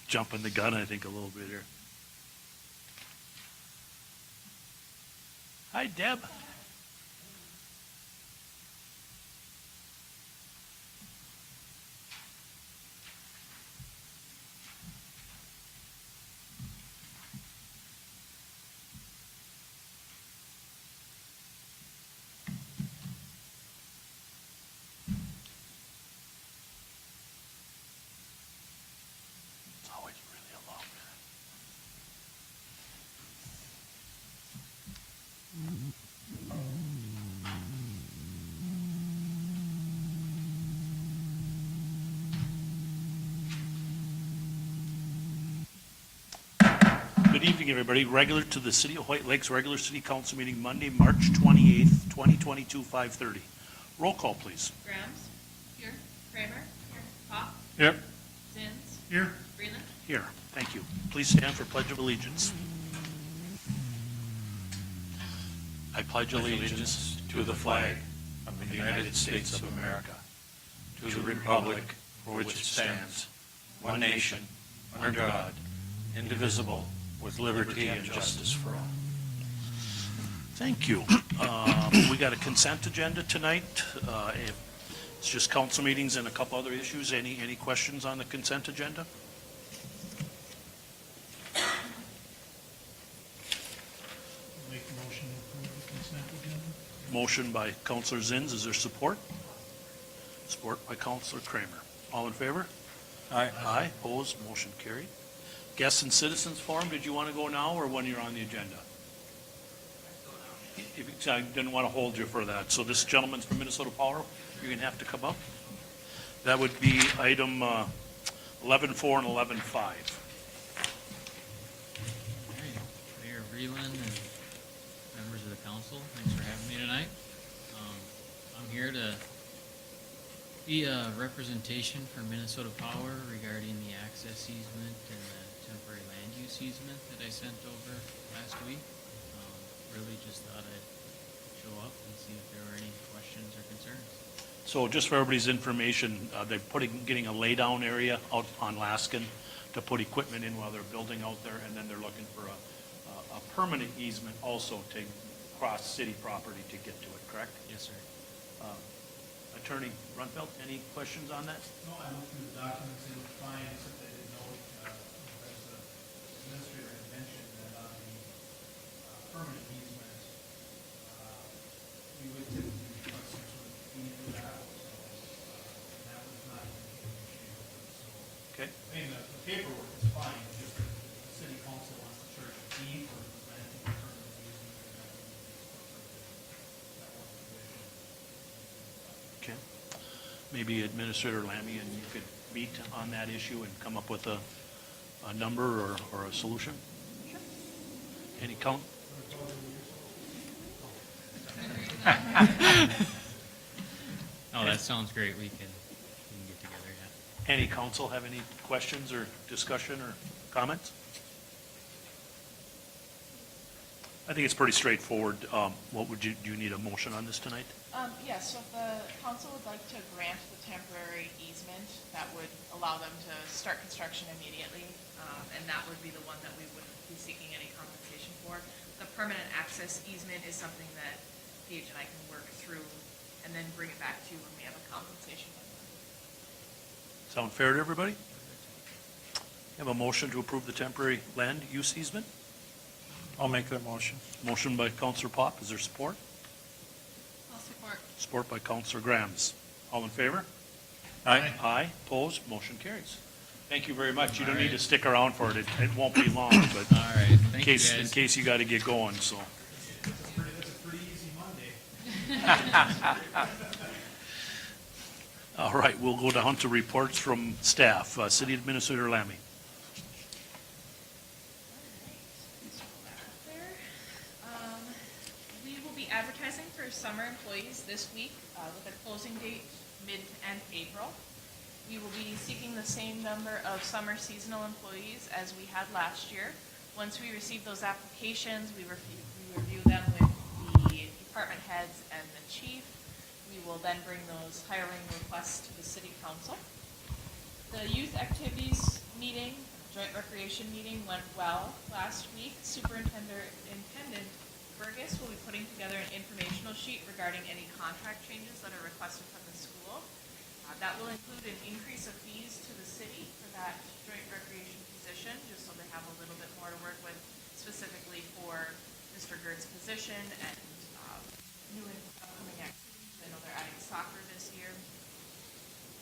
Jumping the gun, I think, a little bit here. Hi, Deb. It's always really a long minute. Good evening, everybody. Regular to the City of Hoyt Lakes regular City Council meeting Monday, March 28th, 2022, 5:30. Roll call, please. Grams? Here. Kramer? Here. Pop? Here. Zins? Here. Breland? Here. Thank you. Please stand for Pledge of Allegiance. I pledge allegiance to the flag of the United States of America, to the republic for which it stands, one nation, under God, indivisible, with liberty and justice for all. Thank you. We got a consent agenda tonight. It's just council meetings and a couple other issues. Any questions on the consent agenda? Make a motion to approve the consent agenda. Motion by Councillor Zins. Is there support? Support by Councillor Kramer. All in favor? Aye. Aye. Opposed? Motion carried. Guests and citizens forum, did you want to go now or when you're on the agenda? I didn't want to hold you for that. So this gentleman's from Minnesota Power, you're going to have to come up. That would be item 11.4 and 11.5. All right, Mayor Breland and members of the council, thanks for having me tonight. I'm here to be a representation for Minnesota Power regarding the access easement and the temporary land use easement that I sent over last week. Really just thought I'd show up and see if there were any questions or concerns. So just for everybody's information, they're getting a laydown area out on Laskin to put equipment in while they're building out there, and then they're looking for a permanent easement also to cross city property to get to it, correct? Yes, sir. Attorney Runfeld, any questions on that? No, I looked through the documents, they look fine, except I didn't know, as the administrator had mentioned, that on the permanent easement, we would typically request some sort of fee for that, so that was not an issue. So, Okay. I mean, the paperwork is fine, it's just that the city council wants to charge a fee for granting the permanent easement, and that would be incorporated that one provision. Okay. Maybe Administrator Lammy and you could meet on that issue and come up with a number or a solution? Sure. Any count? Oh, that sounds great. We can get together, yeah. Any council have any questions or discussion or comments? I think it's pretty straightforward. What would do you need a motion on this tonight? Yes, so if the council would like to grant the temporary easement, that would allow them to start construction immediately, and that would be the one that we wouldn't be seeking any compensation for. The permanent access easement is something that Paige and I can work through and then bring it back to you when we have a compensation. Sound fair to everybody? Have a motion to approve the temporary land use easement? I'll make that motion. Motion by Councillor Pop. Is there support? I'll support. Support by Councillor Grams. All in favor? Aye. Aye. Opposed? Motion carries. Thank you very much. You don't All need to right. stick around for it. It won't be long, but All right, thank you, in guys. case you got to get going, so. That's a pretty easy Monday. All right, we'll go down to reports from staff. City Administrator Lammy. We will be advertising for summer employees this week with a closing date mid to end April. We will be seeking the same number of summer seasonal employees as we had last year. Once we receive those applications, we review them with the department heads and the chief. We will then bring those hiring requests to the city council. The youth activities meeting, joint recreation meeting went well last week. Superintendent Burgess will be putting together an informational sheet regarding any contract changes that are requested from the school. That will include an increase of fees to the city for that joint recreation position, just so they have a little bit more to work with specifically for Mr. Gert's position and new and upcoming activities. I know they're adding soccer this year.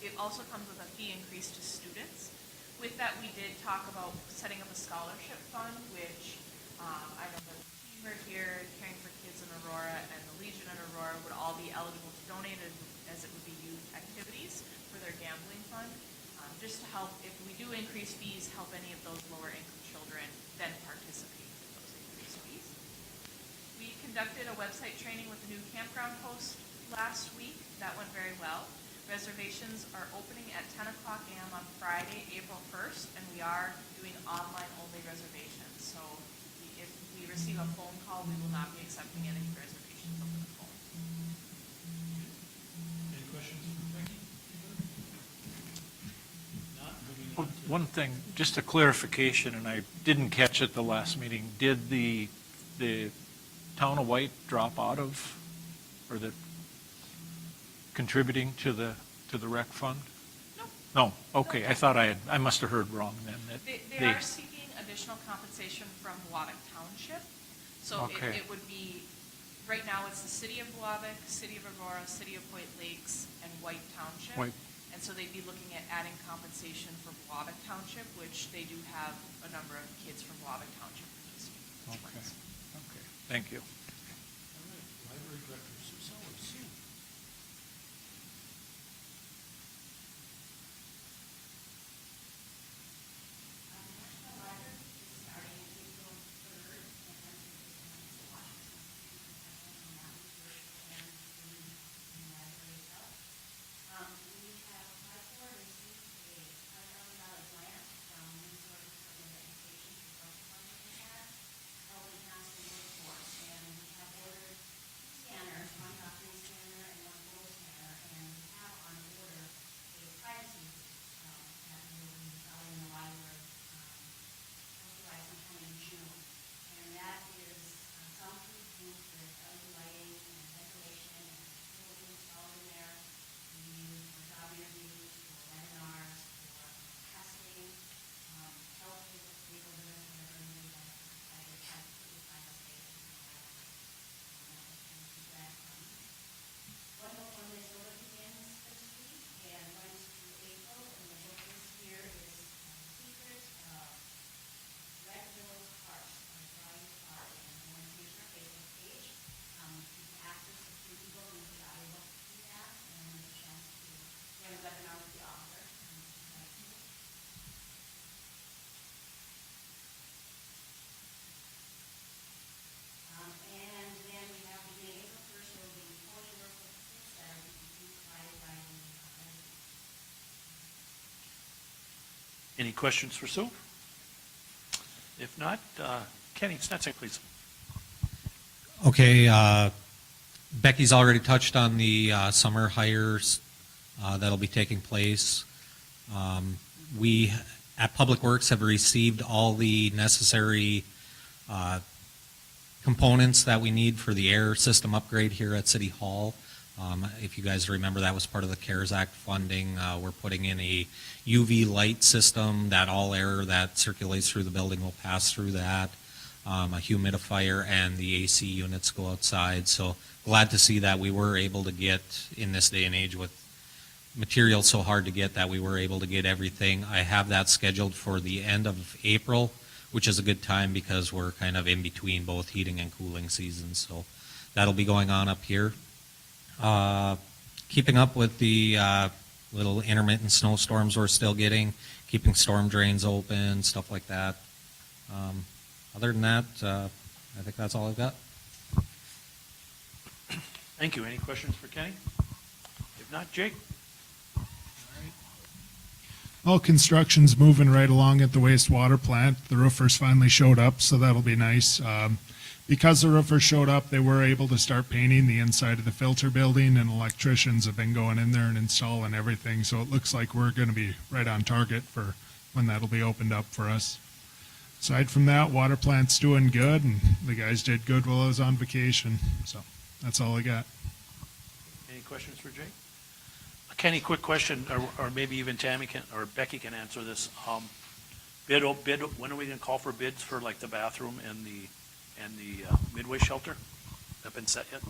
It also comes with a fee increase to students. With that, we did talk about setting up a scholarship fund, which I know the team right here, Caring for Kids in Aurora and the Legion in Aurora would all be eligible to donate as it would be youth activities for their gambling fund. Just to help, if we do increase fees, help any of those lower income children then participate in those increased fees. We conducted a website training with the new campground host last week. That went very well. Reservations are opening at 10 o'clock a.m. on Friday, April 1st, and we are doing online-only reservations. So if we receive a phone call, we will not be accepting any reservations over the phone. Any questions for Becky? Not moving on to. One thing, just a clarification, and I didn't catch it the last meeting. Did the town of White drop out of, or the contributing to the rec fund? No. No, okay, I must have heard wrong then. that They are seeking additional compensation from Waback Township. So Okay. it would be, right now it's the city of Waback, city of Aurora, city of Hoyt Lakes, and White Township. White. And so they'd be looking at adding compensation for Waback Township, which they do have a number of kids from Waback Township participating. Okay, okay, thank you. All right, Library Director Sue Sellers. Sue. National Library is starting April 3rd, and then it's the Washington Street Professional Mountain First and the library itself. We have applied for and received a $5,000 grant from Minnesota Department of Education for social funding we had, helping constant workforce. And we have ordered 2 scanners, one copy scanner and one photo scanner, and we have on order a privacy that we will be installing in the library hopefully sometime in June. And that is soundproof booth with LED lighting and ventilation, and it will be installed in there. We use Wasabi reviews for webinars, for testing, health visits, legal visits, whatever needed by the completely private space. One Minnesota begins this week and runs through April, and the book this year is Secret Red Willow's Heart by Brian Clark, and the one page on our Facebook page. You can access the free book and the audiobook to that, and there's a chance to run a webinar with the author. And then we have beginning April 1st, there will be poetry workbooks that are being provided by the Any questions for Sue? If not, Kenny Snetsek, please. Okay, Becky's already touched on the summer hires that'll be taking place. We, at Public Works, have received all the necessary components that we need for the air system upgrade here at City Hall. If you guys remember, that was part of the CARES Act funding. We're putting in a UV light system that all air that circulates through the building will pass through that. A humidifier, and the AC units go outside. So glad to see that we were able to get, in this day and age with materials so hard to get, that we were able to get everything. I have that scheduled for the end of April, which is a good time because we're kind of in between both heating and cooling seasons. So that'll be going on up here. Keeping up with the little intermittent snowstorms we're still getting, keeping storm drains open, stuff like that. Other than that, I think that's all I've got. Thank you. Any questions for Kenny? If not, Jake? Well, construction's moving right along at the wastewater plant. The roofers finally showed up, so that'll be nice. Because the roofers showed up, they were able to start painting the inside of the filter building, and electricians have been going in there and installing everything. So it looks like we're going to be right on target for when that'll be opened up for us. Aside from that, water plant's doing good, and the guys did good while I was on vacation. So that's all I got. Any questions for Jay? Kenny, quick question, or maybe even Tammy can, or Becky can answer this. Bid, when are we gonna call for bids for like the bathroom and the midway shelter? That been set yet?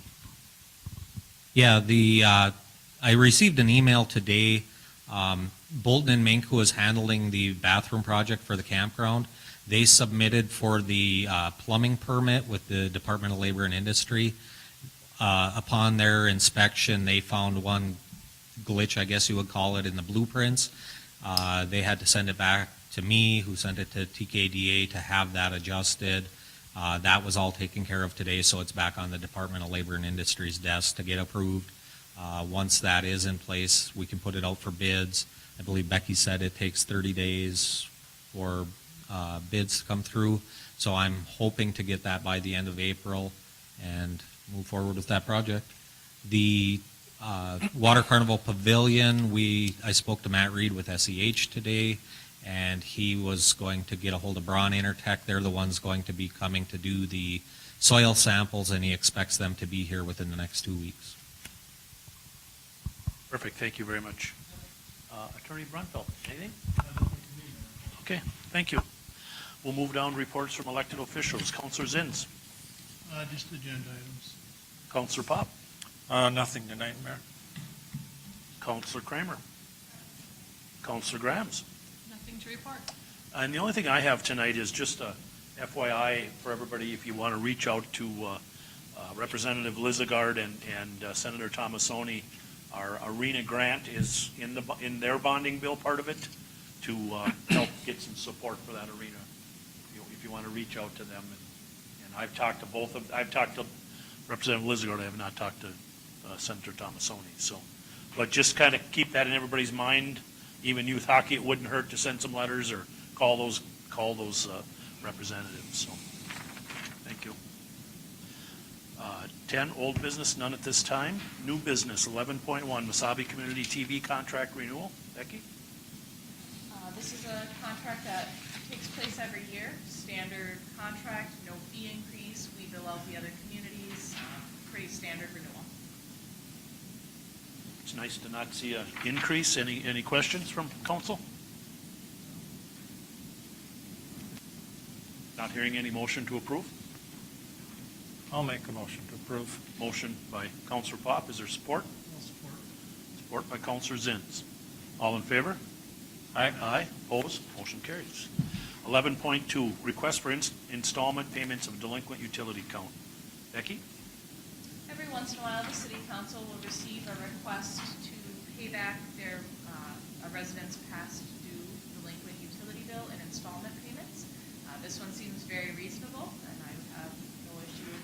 Yeah, I received an email today. Bolton and Mink, who is handling the bathroom project for the campground, they submitted for the plumbing permit with the Department of Labor and Industry. Upon their inspection, they found one glitch, I guess you would call it, in the blueprints. They had to send it back to me, who sent it to TKDA to have that adjusted. That was all taken care of today, so it's back on the Department of Labor and Industry's desk to get approved. Once that is in place, we can put it out for bids. I believe Becky said it takes 30 days for bids to come through. So I'm hoping to get that by the end of April and move forward with that project. The Water Carnival Pavilion, I spoke to Matt Reed with SEH today, and he was going to get a hold of Braun Intertech. They're the ones going to be coming to do the soil samples, and he expects them to be here within the next 2 weeks. Perfect, thank you very much. Attorney Brunfeld, anything? Okay, thank you. We'll move down to reports from elected officials. Councillor Zins. Just agenda items. Councillor Pop. Nothing tonight, Mayor. Councillor Kramer. Councillor Grams. Nothing to report. And the only thing I have tonight is just a FYI for everybody, if you want to reach out to Representative Lizagard and Senator Tomasoni. Our arena grant is in their bonding bill, part of it, to help get some support for that arena. If you want to reach out to them. And I've talked to both of, I've talked to Representative Lizagard, I have not talked to Senator Tomasoni. So, but just kind of keep that in everybody's mind. Even youth hockey, it wouldn't hurt to send some letters or call those representatives. So, thank you. 10, old business, none at this time. New business, 11.1, Wasabi Community TV contract renewal. Becky? This is a contract that takes place every year, standard contract, no fee increase. We bill out the other communities, pretty standard renewal. It's nice to not see an increase. Any questions from council? Not hearing any motion to approve? I'll make a motion to approve. Motion by Councillor Pop. Is there support? I'll support. Support by Councillor Zins. All in favor? Aye. Aye. Opposed? Motion carries. 11.2, request for installment payments of delinquent utility account. Becky? Every once in a while, the city council will receive a request to pay back their, a resident's past due delinquent utility bill in installment payments. This one seems very reasonable, and I have no issue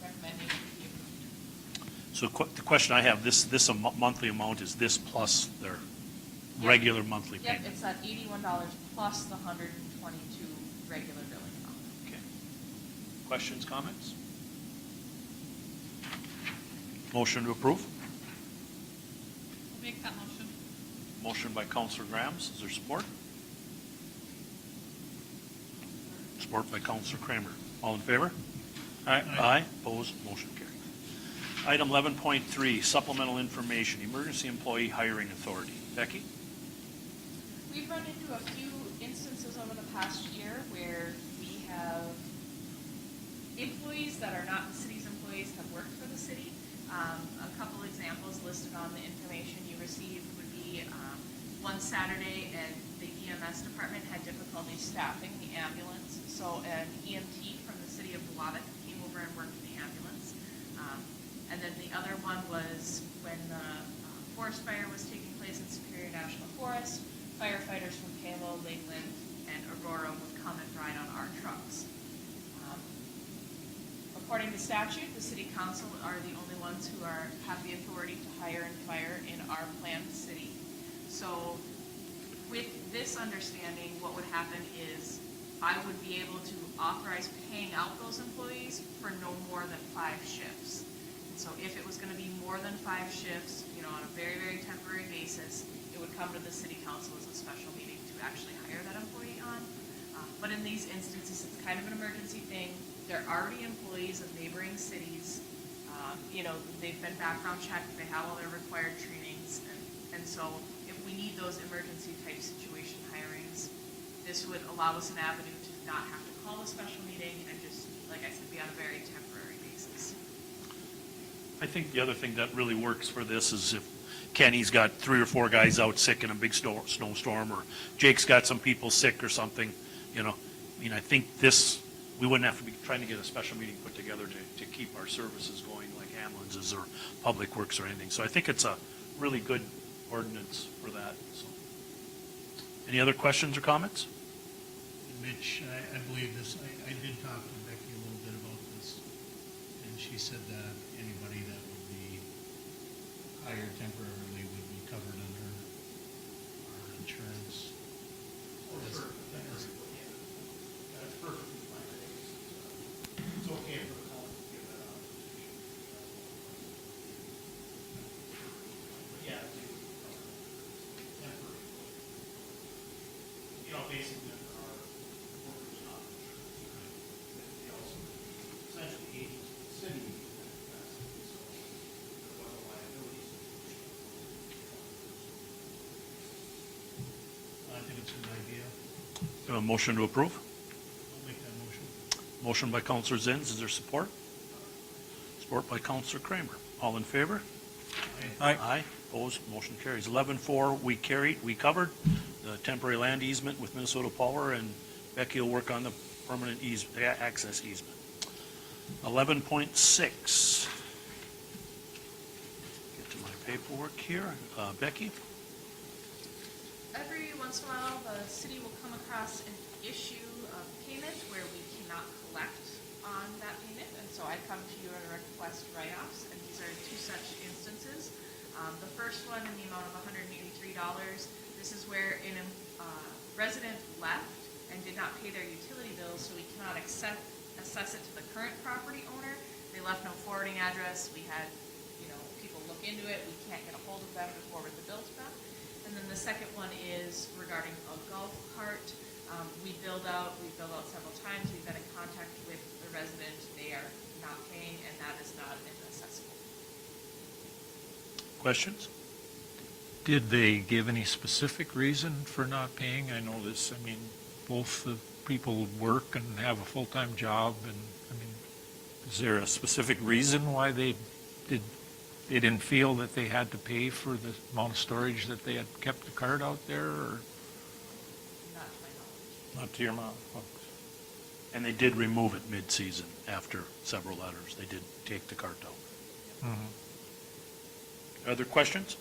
recommending it be approved. So the question I have, this monthly amount, is this plus their Yep. regular monthly Yep, payment? it's at $81 plus the 122 regular billing amount. Okay. Questions, comments? Motion to approve? I'll make that motion. Motion by Councillor Grams. Is there support? Support by Councillor Kramer. All in favor? Aye. Aye. Opposed? Motion carried. Item 11.3, supplemental information, emergency employee hiring authority. Becky? We've run into a few instances over the past year where we have employees that are not the city's employees have worked for the city. A couple examples listed on the information you received would be one Saturday, and the EMS department had difficulty staffing the ambulance. So an EMT from the city of Wasabi came over and worked in the ambulance. And then the other one was when the forest fire was taking place in Superior National Forest. Firefighters from Palo, Lakeland, and Aurora would come and ride on our trucks. According to statute, the city council are the only ones who have the authority to hire and fire in our planned city. So with this understanding, what would happen is I would be able to authorize paying out those employees for no more than 5 shifts. And so if it was gonna be more than 5 shifts, you know, on a very, very temporary basis, it would come to the city council as a special meeting to actually hire that employee on. But in these instances, it's kind of an emergency thing. They're already employees of neighboring cities. You know, they've been background checked, they have all their required trainings, and so if we need those emergency type situation hirings, this would allow us an avenue to not have to call a special meeting and just, like I said, be on a very temporary basis. I think the other thing that really works for this is if Kenny's got 3 or 4 guys out sick in a big snowstorm, or Jake's got some people sick or something, you know. I mean, I think this, we wouldn't have to be trying to get a special meeting put together to keep our services going, like ambulances or public works or anything. So I think it's a really good ordinance for that, so. Any other questions or comments? Mitch, I believe this, I did talk to Becky a little bit about this, and she said that anybody that would be hired temporarily would be covered under our insurance. That's perfectly fine. It's okay for the council to give that authorization. But yeah, they would cover temporary. You know, basically for our workers' comp insurance. They also essentially agents of the city in that capacity, so there was a liability situation. I think it's a good idea. A motion to approve? I'll make that motion. Motion by Councillor Zins, is there support? Support by Councillor Kramer. All in favor? Aye. Aye, opposed, motion carries. 11-4, we covered the temporary land easement with Minnesota Power, and Becky will work on the permanent access easement. 11.6. Get to my paperwork here. Becky? Every once in a while, the city will come across an issue of payment where we cannot collect on that payment, and so I come to you and request write-offs, and these are 2 such instances. The first one in the amount of $183, this is where a resident left and did not pay their utility bills, so we cannot assess it to the current property owner. They left no forwarding address. We had, you know, people look into it. We can't get a hold of them to forward the bill to them. And then the second one is regarding a golf cart. We billed out several times. We've been in contact with the resident. They are not paying, and that is not an accessible. Questions? Did they give any specific reason for not paying? I know this, I mean, both the people work and have a full-time job, and, I mean, is there a specific reason why they didn't feel that they had to pay for the amount of storage that they had kept the cart out there, or? Not to my knowledge. Not to your mouth, folks. And they did remove it mid-season after several letters. They did take the cart out. Other questions?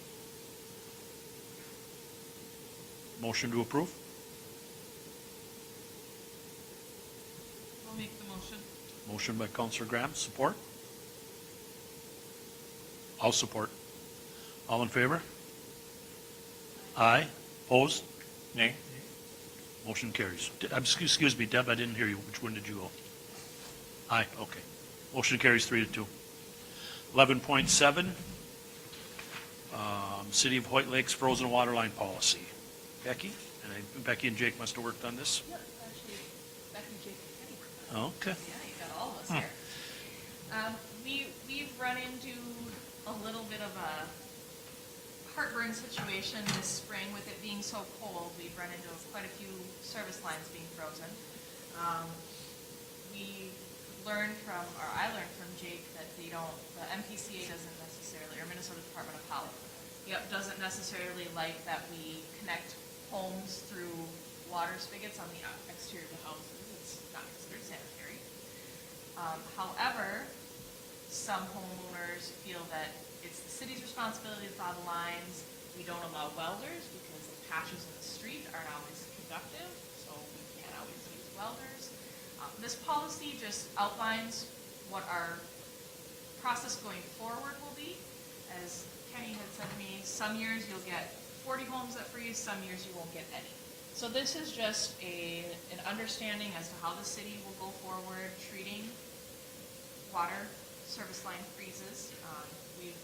Motion to approve? I'll make the motion. Motion by Councillor Graham, support? I'll support. All in favor? Aye. Opposed? Nay? Motion carries. Excuse me, Deb, I didn't hear you. Which one did you go? Aye, okay. Motion carries 3-2. 11.7, City of Hoyt Lakes frozen water line policy. Becky? Becky and Jake must have worked on this? Yep, actually, Becky, Jake, and Kenny worked on it. Okay. Yeah, you got all of us here. We've run into a little bit of a heartburn situation this spring with it being so cold. We've run into quite a few service lines being frozen. We learned from, or I learned from Jake that the MPCA doesn't necessarily, or Minnesota Department of Health, doesn't necessarily like that we connect homes through water spigots on the exterior of the houses. It's not considered sanitary. However, some homeowners feel that it's the city's responsibility to thaw the lines. We don't allow welders because the patches in the street aren't always conductive, so we can't always use welders. This policy just outlines what our process going forward will be. As Kenny had said to me, some years you'll get 40 homes that freeze, some years you won't get any. So this is just an understanding as to how the city will go forward treating water service line freezes. We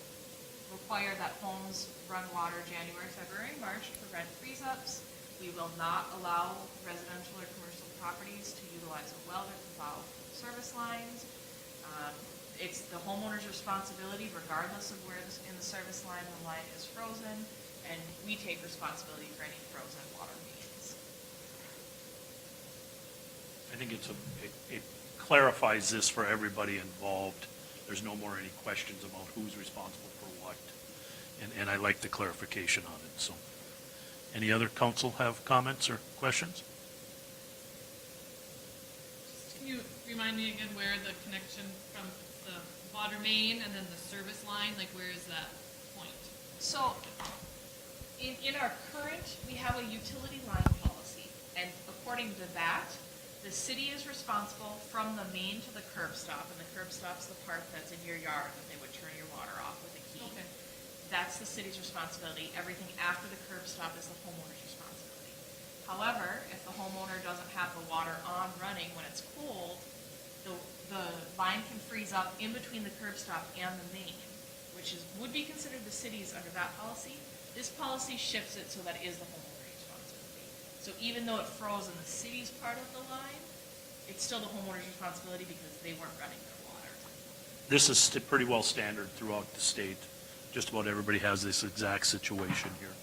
require that homes run water January, February, March to prevent freeze-ups. We will not allow residential or commercial properties to utilize a well or to plow service lines. It's the homeowner's responsibility, regardless of where in the service line the line is frozen, and we take responsibility for any frozen water mains. I think it clarifies this for everybody involved. There's no more any questions about who's responsible for what. And I like the clarification on it, so. Any other council have comments or questions? Can you remind me again where the connection from the water main and then the service line, like where is that point? So, in our current, we have a utility line policy, and according to that, the city is responsible from the main to the curb stop, and the curb stop's the part that's in your yard that they would turn your water off with a key. Okay. That's the city's responsibility. Everything after the curb stop is the homeowner's responsibility. However, if the homeowner doesn't have the water on running when it's cold, the line can freeze up in between the curb stop and the main, which would be considered the city's under that policy. This policy shifts it so that it is the homeowner's responsibility. So even though it froze in the city's part of the line, it's still the homeowner's responsibility because they weren't running their water. This is pretty well standard throughout the state. Just about everybody has this exact situation here.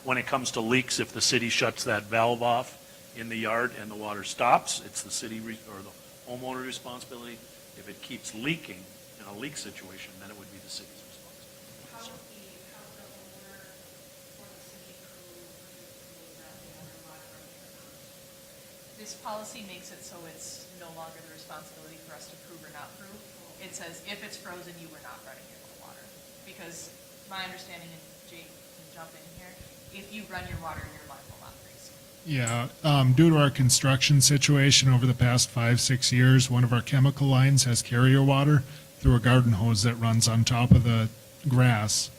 When it comes to leaks, if the city shuts that valve off in the yard and the water stops, it's the city or the homeowner's responsibility. If it keeps leaking in a leak situation, then it would be the city's responsibility. How would the owner or the city crew that the underwater running? This policy makes it so it's no longer the responsibility for us to prove or not prove. It says if it's frozen, you were not running your water. Because my understanding, and Jake can jump in here, if you run your water, your line will not freeze. Yeah, due to our construction situation over the past 5-6 years, one of our chemical lines has carrier water through a garden hose that runs on top of the grass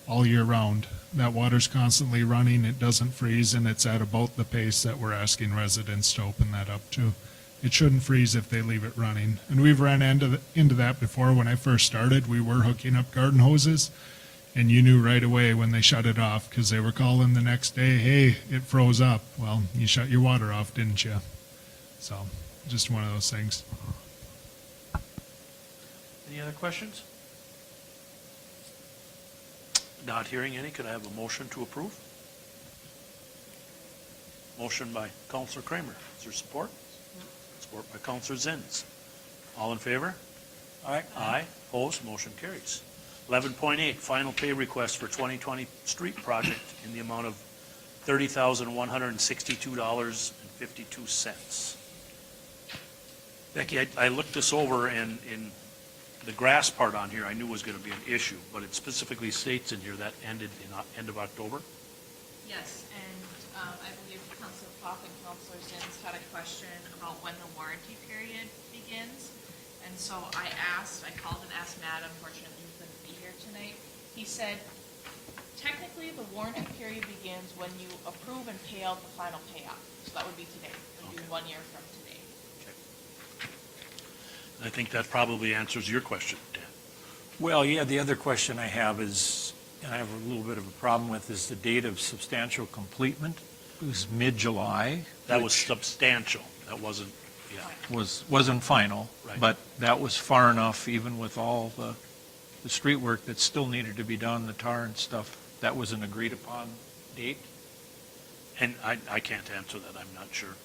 all year round. That water's constantly running, it doesn't freeze, and it's at about the pace that we're asking residents to open that up to. It shouldn't freeze if they leave it running. And we've ran into that before. When I first started, we were hooking up garden hoses, and you knew right away when they shut it off because they were calling the next day, hey, it froze up. Well, you shut your water off, didn't you? So, just one of those things. Any other questions? Not hearing any, could I have a motion to approve? Motion by Councillor Kramer. Is there support? Support by Councillor Zins. All in favor? Aye. Aye. Opposed? Motion carries. 11.8, final pay request for 2020 street project in the amount of $30,162.52. Becky, I looked this over, and in the grass part on here I knew was going to be an issue, but it specifically states in here that ended in end of October? Yes, and I believe Councilor Pop and Councilor Zins had a question about when the warranty period begins. And so I called and asked Matt, unfortunately he couldn't be here tonight. He said, technically the warranty period begins when you approve and pay out the final payout. So that would be today. It would be 1 year from today. Okay. I think that probably answers your question, Dan. Well, yeah, the other question I have is, and I have a little bit of a problem with, is the date of substantial completement. It was mid-July. That was which substantial. That wasn't, yeah. wasn't final, Right. but that was far enough, even with all the street work that still needed to be done, the tar and stuff. That was an agreed upon date. And I can't answer that, I'm not sure.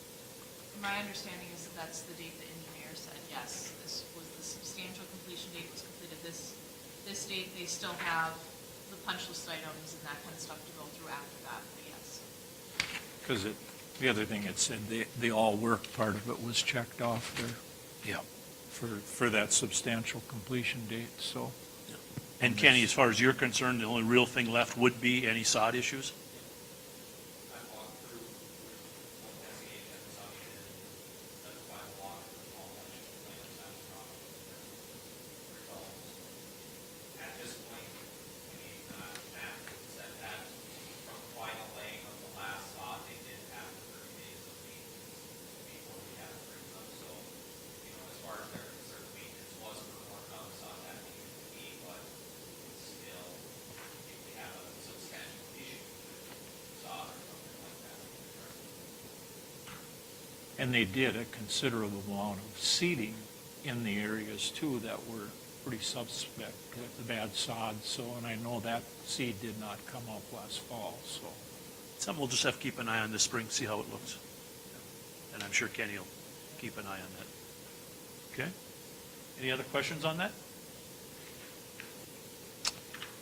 My understanding is that that's the date the engineer said, yes, this was the substantial completion date was completed this date. They still have the punch list items and that kind of stuff to go through after that, but yes. Because the other thing it said, the all work part of it was checked off there. Yeah. For that substantial completion date, so. And Kenny, as far as you're concerned, the only real thing left would be any sod issues? I walked through investigation and something, that's why I walked through all that plans out results. At this point, Matt said that from final laying of the last sod, they did have 30 days And they did a considerable amount of seeding in the areas too that were pretty suspect with the bad sod, so, and I know that seed did not come up last fall, so. Something we'll just have to keep an eye on this spring, see how it looks. And I'm sure Kenny will keep an eye on that. Okay? Any other questions on that?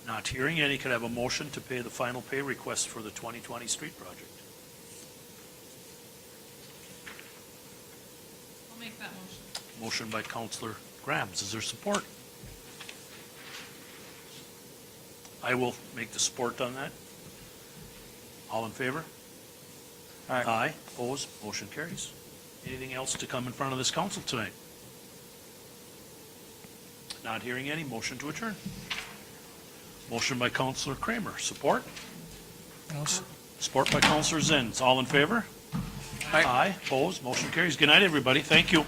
Not hearing any, could I have a motion to pay the final pay request for the 2020 street project? I'll make that motion. Motion by Councillor Grams. Is there support? I will make the support on that. All in favor? Aye. Opposed? Motion carries. Anything else to come in front of this council tonight? Not hearing any. Motion to adjourn. Motion by Councillor Kramer. Support? Support by Councillor Zins. All in favor? Aye. Opposed? Motion carries. Good night, everybody. Thank you.